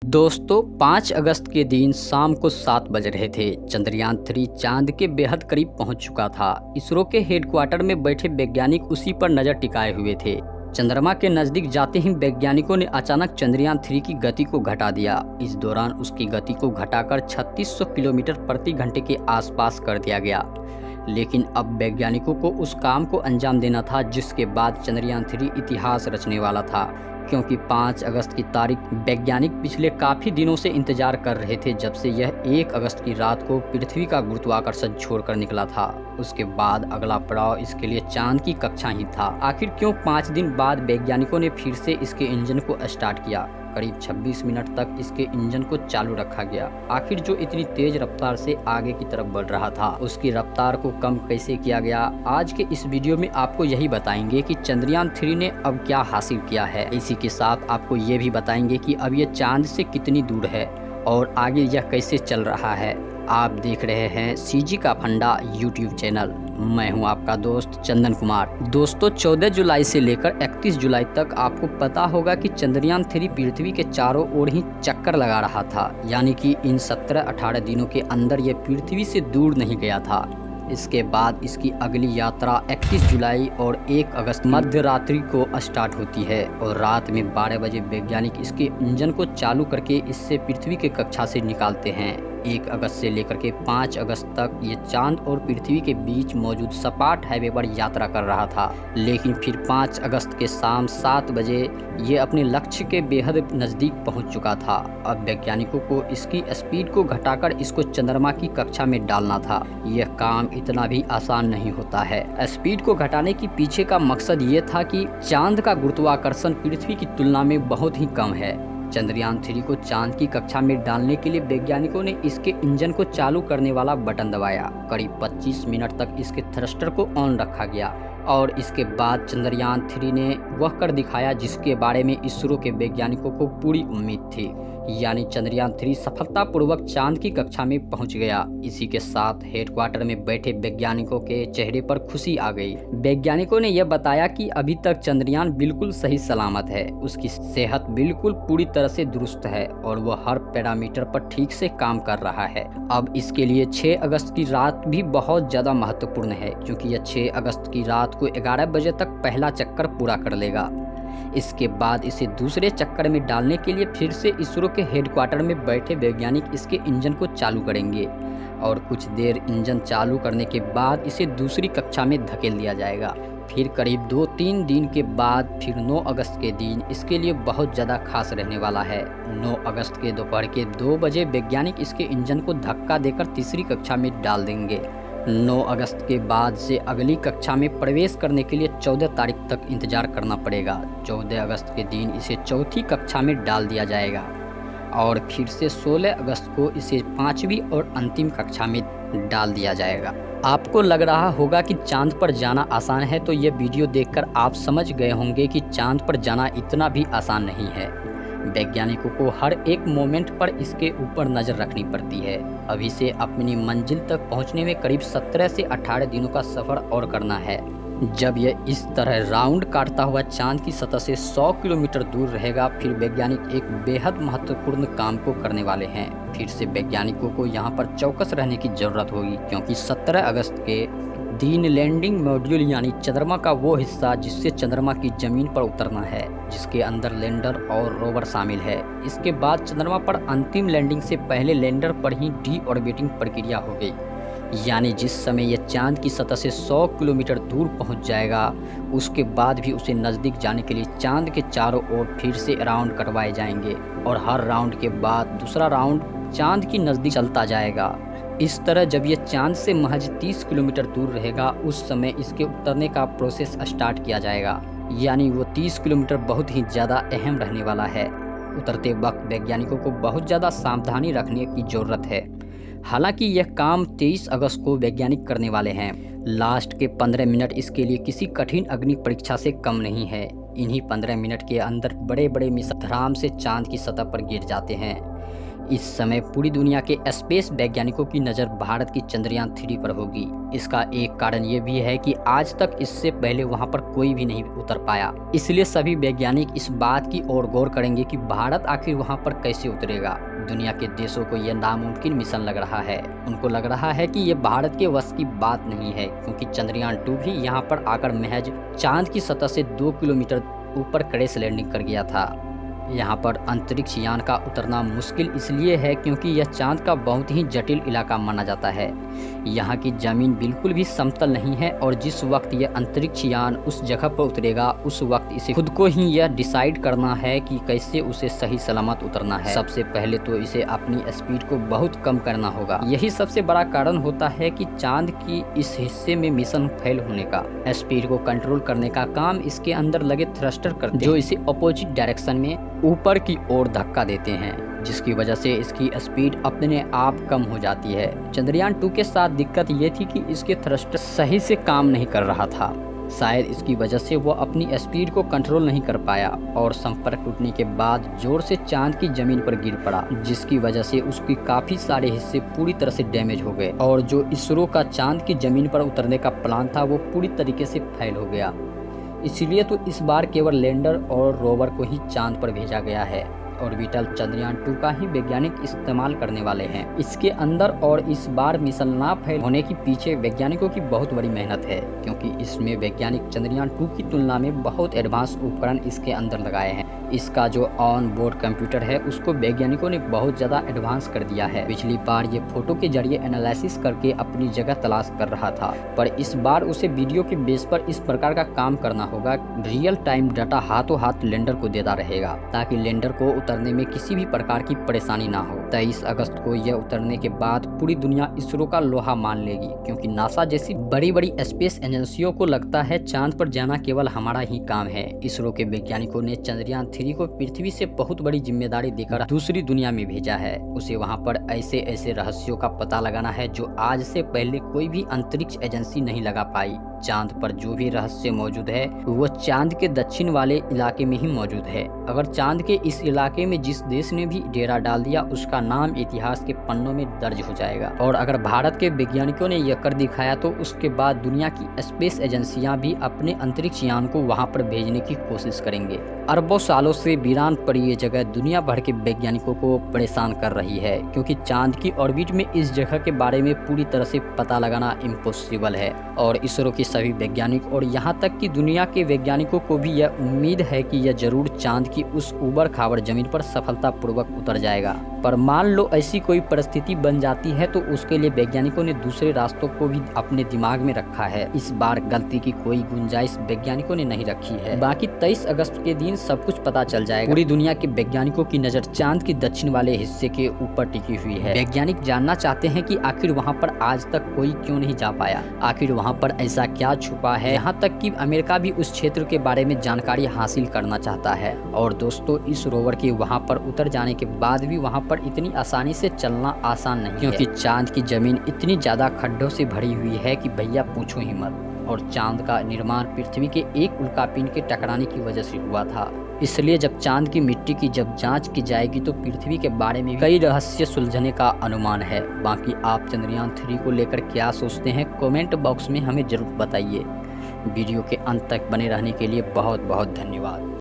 दोस्तों 5 अगस्त के दिन शाम को 7 बज रहे थे। चंद्रयान 3 चांद के बेहद करीब पहुंच चुका था। इसरो के हेडक्वार्टर में बैठे वैज्ञानिक उसी पर नजर टिकाए हुए थे। चंद्रमा के नजदीक जाते ही वैज्ञानिकों ने अचानक चंद्रयान 3 की गति को घटा दिया। इस दौरान उसकी गति को घटाकर 3600 किलोमीटर प्रति घंटे के आसपास कर दिया गया। लेकिन अब वैज्ञानिकों को उस काम को अंजाम देना था जिसके बाद चंद्रयान 3 इतिहास रचने वाला था, क्योंकि 5 अगस्त की तारीख वैज्ञानिक पिछले काफ़ी दिनों से इंतजार कर रहे थे, जब से यह 1 अगस्त की रात को पृथ्वी का गुरुत्वाकर्षण छोड़कर निकला था। उसके बाद अगला पड़ाव इसके लिए चांद की कक्षा ही था। आखिर क्यों 5 दिन बाद वैज्ञानिकों ने फिर से इसके इंजन को स्टार्ट किया? करीब 26 मिनट तक इसके इंजन को चालू रखा गया। आखिर जो इतनी तेज रफ्तार से आगे की तरफ बढ़ रहा था, उसकी रफ्तार को कम कैसे किया गया? आज के इस वीडियो में आपको यही बताएंगे कि चंद्रयान 3 ने अब क्या हासिल किया है। इसी के साथ आपको ये भी बताएंगे कि अब ये चांद से कितनी दूर है और आगे यह कैसे चल रहा है। आप देख रहे हैं सीजी का फंडा यूट्यूब चैनल। मैं हूं आपका दोस्त चंदन कुमार। दोस्तों 14 जुलाई से लेकर 31 जुलाई तक आपको पता होगा कि चंद्रयान 3 पृथ्वी के चारों ओर ही चक्कर लगा रहा था, यानी कि इन 17-18 दिनों के अंदर यह पृथ्वी से दूर नहीं गया था। इसके बाद इसकी अगली यात्रा 31 जुलाई और 1 अगस्त मध्य रात्रि को स्टार्ट होती है और रात में 12 बजे वैज्ञानिक इसके इंजन को चालू करके इससे पृथ्वी के कक्षा से निकालते हैं। 1 अगस्त से लेकर के 5 अगस्त तक ये चांद और पृथ्वी के बीच मौजूद सपाट हाईवे पर यात्रा कर रहा था, लेकिन फिर 5 अगस्त के शाम 7 बजे ये अपने लक्ष्य के बेहद नज़दीक पहुंच चुका था। अब वैज्ञानिकों को इसकी स्पीड को घटाकर इसको चंद्रमा की कक्षा में डालना था। यह काम इतना भी आसान नहीं होता है। स्पीड को घटाने के पीछे का मकसद ये था कि चांद का गुरुत्वाकर्षण पृथ्वी की तुलना में बहुत ही कम है। चंद्रयान 3 को चांद की कक्षा में डालने के लिए वैज्ञानिकों ने इसके इंजन को चालू करने वाला बटन दबाया। करीब 25 मिनट तक इसके थ्रस्टर को ऑन रखा गया और इसके बाद चंद्रयान 3 ने वह कर दिखाया जिसके बारे में इसरो के वैज्ञानिकों को पूरी उम्मीद थी, यानी चंद्रयान 3 सफलतापूर्वक चांद की कक्षा में पहुंच गया। इसी के साथ हेडक्वार्टर में बैठे वैज्ञानिकों के चेहरे पर खुशी आ गई। वैज्ञानिकों ने यह बताया कि अभी तक चंद्रयान बिल्कुल सही सलामत है, उसकी सेहत बिल्कुल पूरी तरह से दुरुस्त है और वह हर पैरामीटर पर ठीक से काम कर रहा है। अब इसके लिए 6 अगस्त की रात भी बहुत ज़्यादा महत्वपूर्ण है, क्योंकि यह 6 अगस्त की रात को 11 बजे तक पहला चक्कर पूरा कर लेगा। इसके बाद इसे दूसरे चक्कर में डालने के लिए फिर से इसरो के हेडक्वार्टर में बैठे वैज्ञानिक इसके इंजन को चालू करेंगे और कुछ देर इंजन चालू करने के बाद इसे दूसरी कक्षा में धकेल दिया जाएगा। फिर करीब 2-3 दिन के बाद फिर 9 अगस्त के दिन इसके लिए बहुत ज़्यादा खास रहने वाला है। 9 अगस्त के दोपहर के 2 बजे वैज्ञानिक इसके इंजन को धक्का देकर तीसरी कक्षा में डाल देंगे। 9 अगस्त के बाद से अगली कक्षा में प्रवेश करने के लिए 14 तारीख तक इंतजार करना पड़ेगा। 14 अगस्त के दिन इसे चौथी कक्षा में डाल दिया जाएगा और फिर से 16 अगस्त को इसे 5वीं और अंतिम कक्षा में डाल दिया जाएगा। आपको लग रहा होगा कि चांद पर जाना आसान है, तो ये वीडियो देखकर आप समझ गए होंगे कि चांद पर जाना इतना भी आसान नहीं है। वैज्ञानिकों को हर एक मोमेंट पर इसके ऊपर नज़र रखनी पड़ती है। अभी से अपनी मंजिल तक पहुंचने में करीब 17 से 18 दिनों का सफ़र और करना है। जब यह इस तरह राउंड काटता हुआ चांद की सतह से 100 किलोमीटर दूर रहेगा, फिर वैज्ञानिक एक बेहद महत्वपूर्ण काम को करने वाले हैं। फिर से वैज्ञानिकों को यहाँ पर चौकस रहने की ज़रूरत होगी, क्योंकि 17 अगस्त के दिन लैंडिंग मॉड्यूल यानी चंद्रमा का वो हिस्सा जिससे चंद्रमा की ज़मीन पर उतरना है, जिसके अंदर लैंडर और रोवर शामिल है। इसके बाद चंद्रमा पर अंतिम लैंडिंग से पहले लैंडर पर ही डी ऑर्बिटिंग प्रक्रिया हो गई, यानी जिस समय यह चांद की सतह से 100 किलोमीटर दूर पहुंच जाएगा, उसके बाद भी उसे नज़दीक जाने के लिए चांद के चारों ओर फिर से राउंड करवाए जाएंगे और हर राउंड के बाद दूसरा राउंड चांद की नज़दीक चलता जाएगा। इस तरह जब यह चांद से महज 30 किलोमीटर दूर रहेगा, उस समय इसके उतरने का प्रोसेस स्टार्ट किया जाएगा, यानी वो 30 किलोमीटर बहुत ही ज़्यादा अहम रहने वाला है। उतरते वक्त वैज्ञानिकों को बहुत ज़्यादा सावधानी रखने की ज़रूरत है। हालांकि यह काम 23 अगस्त को वैज्ञानिक करने वाले हैं। लास्ट के 15 मिनट इसके लिए किसी कठिन अग्नि परीक्षा से कम नहीं है। इन्हीं 15 मिनट के अंदर बड़े बड़े मिसाइल धड़ाम से चांद की सतह पर गिर जाते हैं। इस समय पूरी दुनिया के स्पेस वैज्ञानिकों की नज़र भारत की चंद्रयान 3 पर होगी। इसका एक कारण ये भी है कि आज तक इससे पहले वहां पर कोई भी नहीं उतर पाया, इसलिए सभी वैज्ञानिक इस बात की ओर गौर करेंगे कि भारत आखिर वहां पर कैसे उतरेगा। दुनिया के देशों को यह नामुमकिन मिशन लग रहा है। उनको लग रहा है कि यह भारत के वश की बात नहीं है, क्योंकि चंद्रयान 2 भी यहाँ पर आकर महज चांद की सतह से 2 किलोमीटर ऊपर क्रैश लैंडिंग कर गया था। यहाँ पर अंतरिक्ष यान का उतरना मुश्किल इसलिए है क्योंकि यह चांद का बहुत ही जटिल इलाका माना जाता है। यहाँ की जमीन बिल्कुल भी समतल नहीं है और जिस वक्त यह अंतरिक्ष यान उस जगह पर उतरेगा उस वक्त इसे खुद को ही यह डिसाइड करना है कि कैसे उसे सही सलामत उतरना है। सबसे पहले तो इसे अपनी स्पीड को बहुत कम करना होगा। यही सबसे बड़ा कारण होता है कि चांद की इस हिस्से में मिशन फेल होने का। स्पीड को कंट्रोल करने का काम इसके अंदर लगे थ्रस्टर करते हैं, जो इसे अपोजिट डायरेक्शन में ऊपर की ओर धक्का देते हैं, जिसकी वजह से इसकी स्पीड अपने आप कम हो जाती है। चंद्रयान 2 के साथ दिक्कत ये थी कि इसके थ्रस्टर सही से काम नहीं कर रहा था। शायद इसकी वजह से वो अपनी स्पीड को कंट्रोल नहीं कर पाया और संपर्क टूटने के बाद जोर से चांद की जमीन पर गिर पड़ा, जिसकी वजह से उसकी काफी सारे हिस्से पूरी तरह से डैमेज हो गए और जो इसरो का चांद की जमीन पर उतरने का प्लान था वो पूरी तरीके से फेल हो गया। इसलिए तो इस बार केवल लैंडर और रोवर को ही चांद पर भेजा गया है। ऑर्बिटल चंद्रयान 2 का ही वैज्ञानिक इस्तेमाल करने वाले हैं। इसके अंदर और इस बार मिशन ना फेल होने के पीछे वैज्ञानिकों की बहुत बड़ी मेहनत है, क्योंकि इसमें वैज्ञानिक चंद्रयान 2 की तुलना में बहुत एडवांस उपकरण इसके अंदर लगाए हैं। इसका जो ऑन बोर्ड कंप्यूटर है उसको वैज्ञानिकों ने बहुत ज्यादा एडवांस कर दिया है। पिछली बार ये फोटो के जरिए एनालिसिस करके अपनी जगह तलाश कर रहा था, पर इस बार उसे वीडियो के बेस पर इस प्रकार का काम करना होगा। रियल टाइम डाटा हाथों हाथ लैंडर को देता रहेगा, ताकि लैंडर को उतरने में किसी भी प्रकार की परेशानी ना हो। 23 अगस्त को यह उतरने के बाद पूरी दुनिया इसरो का लोहा मान लेगी, क्योंकि नासा जैसी बड़ी बड़ी स्पेस एजेंसियों को लगता है चांद पर जाना केवल हमारा ही काम है। इसरो के वैज्ञानिकों ने चंद्रयान 3 को पृथ्वी से बहुत बड़ी जिम्मेदारी देकर दूसरी दुनिया में भेजा है। उसे वहां पर ऐसे ऐसे रहस्यों का पता लगाना है जो आज से पहले कोई भी अंतरिक्ष एजेंसी नहीं लगा पाई। चांद पर जो भी रहस्य मौजूद है वो चांद के दक्षिण वाले इलाके में ही मौजूद है। अगर चांद के इस इलाके में जिस देश ने भी डेरा डाल दिया उसका नाम इतिहास के पन्नों में दर्ज हो जाएगा। और अगर भारत के वैज्ञानिकों ने यह कर दिखाया तो उसके बाद दुनिया की स्पेस एजेंसियां भी अपने अंतरिक्ष यान को वहां पर भेजने की कोशिश करेंगे। अरबों सालों से वीरान पड़ी ये जगह दुनिया भर के वैज्ञानिकों को परेशान कर रही है, क्योंकि चांद की ऑर्बिट में इस जगह के बारे में पूरी तरह से पता लगाना इम्पॉसिबल है। और इसरो के सभी वैज्ञानिक और यहाँ तक कि दुनिया के वैज्ञानिकों को भी यह उम्मीद है कि यह जरूर चांद की उस उबड़ खाबड़ जमीन पर सफलतापूर्वक उतर जाएगा। पर मान लो ऐसी कोई परिस्थिति बन जाती है तो उसके लिए वैज्ञानिकों ने दूसरे रास्तों को भी अपने दिमाग में रखा है। इस बार गलती की कोई गुंजाइश वैज्ञानिकों ने नहीं रखी है। बाकी 23 अगस्त के दिन सब कुछ पता चल जाएगा। पूरी दुनिया के वैज्ञानिकों की नजर चांद के दक्षिण वाले हिस्से के ऊपर टिकी हुई है। वैज्ञानिक जानना चाहते हैं कि आखिर वहाँ पर आज तक कोई क्यों नहीं जा पाया, आखिर वहाँ पर ऐसा क्या छुपा है। यहाँ तक कि अमेरिका भी उस क्षेत्र के बारे में जानकारी हासिल करना चाहता है। और दोस्तों, इस रोवर के वहाँ पर उतर जाने के बाद भी वहाँ पर इतनी आसानी से चलना आसान नहीं, क्योंकि चांद की जमीन इतनी ज्यादा खड्डों से भरी हुई है कि भैया पूछो ही मत। और चांद का निर्माण पृथ्वी के एक उल्कापिंड के टकराने की वजह से हुआ था। इसलिए जब चांद की मिट्टी की जब जांच की जाएगी तो पृथ्वी के बारे में कई रहस्य सुलझने का अनुमान है। बाकी आप चंद्रयान 3 को लेकर क्या सोचते हैं कमेंट बॉक्स में हमें जरूर बताइए। वीडियो के अंत तक बने रहने के लिए बहुत बहुत धन्यवाद।